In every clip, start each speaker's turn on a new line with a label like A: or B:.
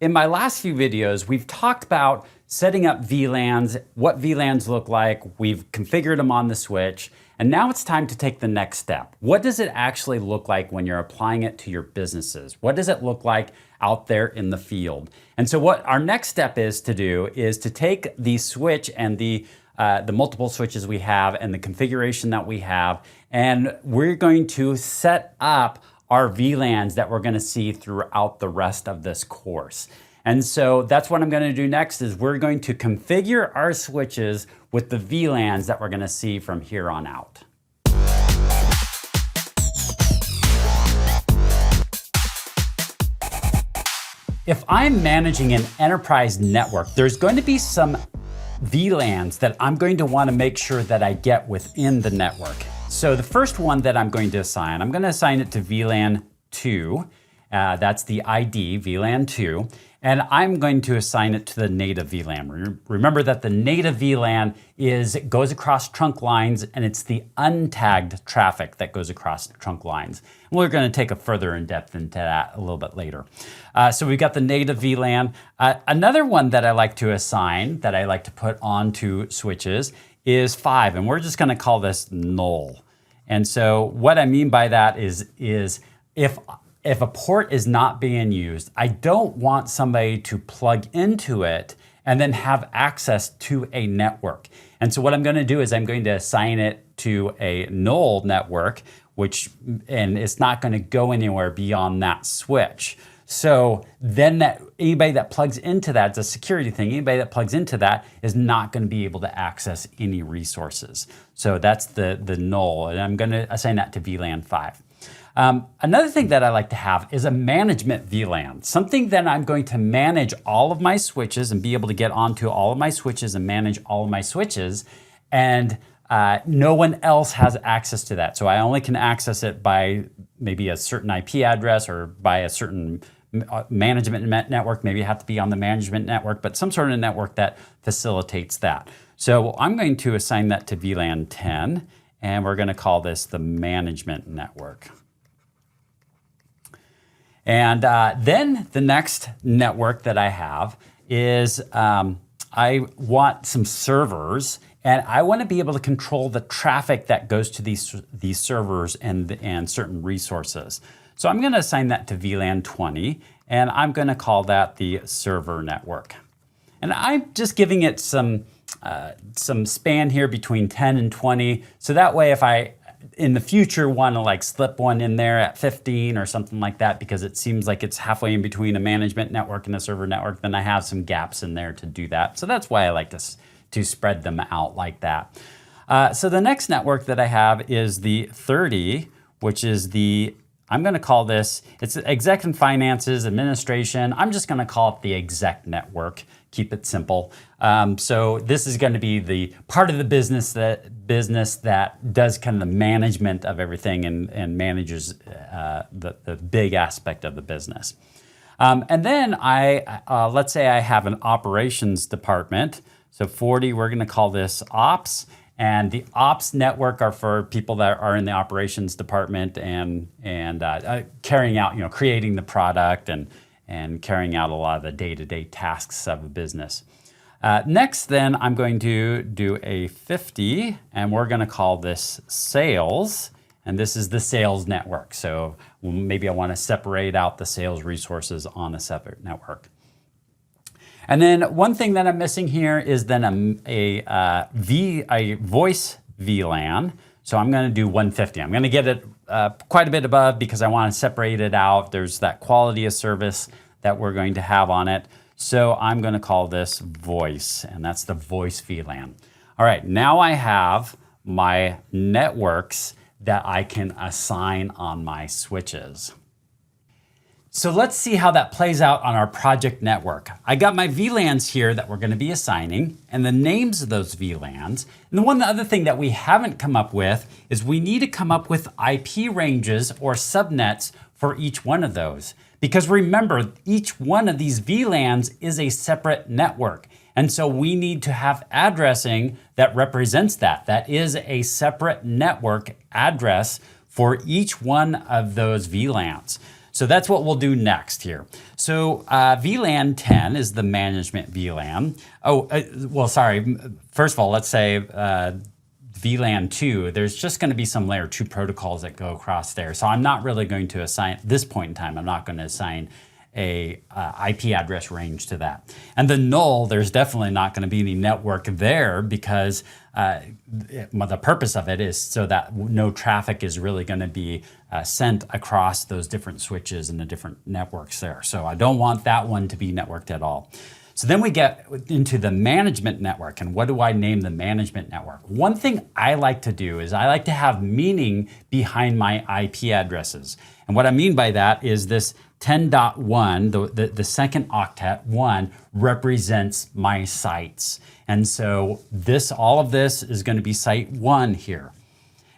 A: In my last few videos, we've talked about setting up VLANs, what VLANs look like, we've configured them on the switch, and now it's time to take the next step. What does it actually look like when you're applying it to your businesses? What does it look like out there in the field? And so what our next step is to do is to take the switch and the multiple switches we have and the configuration that we have, and we're going to set up our VLANs that we're going to see throughout the rest of this course. And so that's what I'm going to do next is we're going to configure our switches with the VLANs that we're going to see from here on out. If I'm managing an enterprise network, there's going to be some VLANs that I'm going to want to make sure that I get within the network. So the first one that I'm going to assign it to VLAN 2. That's the ID, VLAN 2. And I'm going to assign it to the native VLAN. Remember that the native VLAN goes across trunk lines, and it's the untagged traffic that goes across trunk lines. And we're going to take a further in-depth into that a little bit later. So we've got the native VLAN. Another one that I like to assign, that I like to put onto switches, is 5, and we're just going to call this null. And so what I mean by that is if a port is not being used, I don't want somebody to plug into it and then have access to a network. And so what I'm going to do is I'm going to assign it to a null network, and it's not going to go anywhere beyond that switch. So then anybody that plugs into that, it's a security thing, anybody that plugs into that is not going to be able to access any resources. So that's the null, and I'm going to assign that to VLAN 5. Another thing that I like to have is a management VLAN, something that I'm going to manage all of my switches and be able to get onto all of my switches and manage all of my switches, and no one else has access to that. So I only can access it by maybe a certain IP address or by a certain management network. Maybe you have to be on the management network, but some sort of network that facilitates that. So I'm going to assign that to VLAN 10, and we're going to call this the management network. And then the next network that I have is I want some servers, and I want to be able to control the traffic that goes to these servers and certain resources. So I'm going to assign that to VLAN 20, and I'm going to call that the server network. And I'm just giving it some span here between 10 and 20, so that way if I in the future want to like slip one in there at 15 or something like that because it seems like it's halfway in between a management network and a server network, then I have some gaps in there to do that. So that's why I like to spread them out like that. So the next network that I have is the 30, which is I'm going to call this, it's exec and finances, administration. I'm just going to call it the exec network. Keep it simple. So this is going to be the part of the business that does kind of the management of everything and manages the big aspect of the business. And then let's say I have an operations department. So 40, we're going to call this ops. And the ops network are for people that are in the operations department and carrying out, creating the product and carrying out a lot of the day-to-day tasks of a business. Next, then, I'm going to do a 50, and we're going to call this sales. And this is the sales network. So maybe I want to separate out the sales resources on a separate network. And then one thing that I'm missing here is then a voice VLAN. So I'm going to do 150. I'm going to get it quite a bit above because I want to separate it out. There's that quality of service that we're going to have on it. So I'm going to call this voice, and that's the voice VLAN. All right, now I have my networks that I can assign on my switches. So let's see how that plays out on our project network. I got my VLANs here that we're going to be assigning and the names of those VLANs. And the other thing that we haven't come up with is we need to come up with IP ranges or subnets for each one of those. Because remember, each one of these VLANs is a separate network. And so we need to have addressing that represents that. That is a separate network address for each one of those VLANs. So that's what we'll do next here. So VLAN 10 is the management VLAN. First of all, let's say VLAN 2, there's just going to be some layer 2 protocols that go across there. So I'm not really going to assign, at this point in time, I'm not going to assign a IP address range to that. And the null, there's definitely not going to be any network there because the purpose of it is so that no traffic is really going to be sent across those different switches and the different networks there. So I don't want that one to be networked at all. So then we get into the management network, and what do I name the management network? One thing I like to do is I like to have meaning behind my IP addresses. And what I mean by that is this 10.1, the second octet, 1, represents my sites. And so all of this is going to be site 1 here.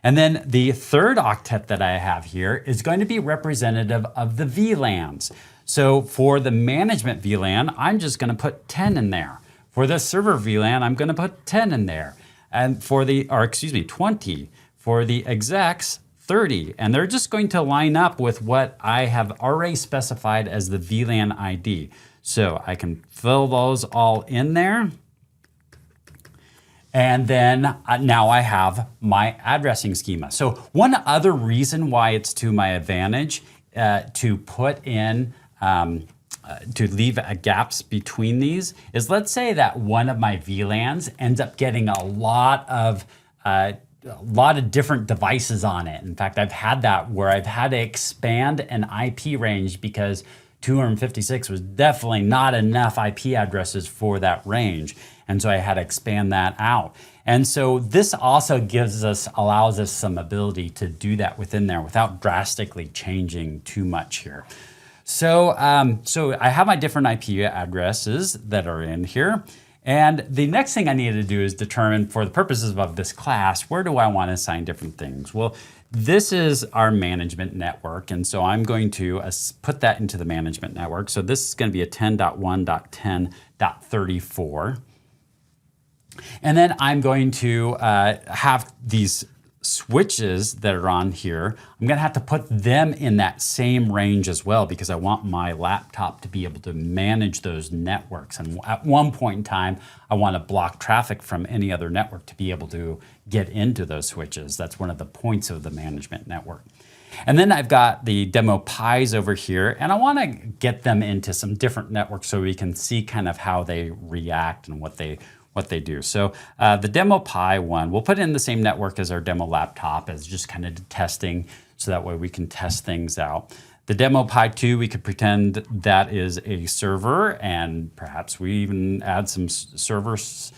A: And then the third octet that I have here is going to be representative of the VLANs. So for the management VLAN, I'm just going to put 10 in there. For the server VLAN, I'm going to put 10 in there. And for 20. For the execs, 30. And they're just going to line up with what I have already specified as the VLAN ID. So I can fill those all in there. And then now I have my addressing schema. So one other reason why it's to my advantage to put in, to leave gaps between these is, let's say that one of my VLANs ends up getting a lot of different devices on it. In fact, I've had that where I've had to expand an IP range because 256 was definitely not enough IP addresses for that range. And so I had to expand that out. And so this also allows us some ability to do that within there without drastically changing too much here. So I have my different IP addresses that are in here. And the next thing I needed to do is determine, for the purposes of this class, where do I want to assign different things? Well, this is our management network, and so I'm going to put that into the management network. So this is going to be a 10.1.10.34. And then I'm going to have these switches that are on here. I'm going to have to put them in that same range as well because I want my laptop to be able to manage those networks. And at one point in time, I want to block traffic from any other network to be able to get into those switches. That's one of the points of the management network. And then I've got the demo pies over here, and I want to get them into some different networks so we can see kind of how they react and what they do. So the demo Pi one, we'll put in the same network as our demo laptop as just kind of testing, so that way we can test things out. The demo Pi 2, we could pretend that is a server, and perhaps we even add some services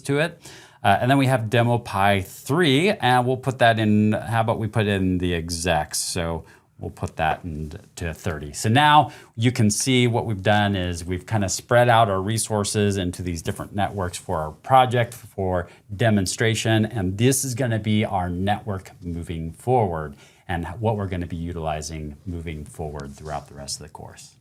A: to it. And then we have demo Pi 3, and we'll put that in, how about we put in the execs? So we'll put that into 30. So now you can see what we've done is we've kind of spread out our resources into these different networks for our project, for demonstration, and this is going to be our network moving forward and what we're going to be utilizing moving forward throughout the rest of the course.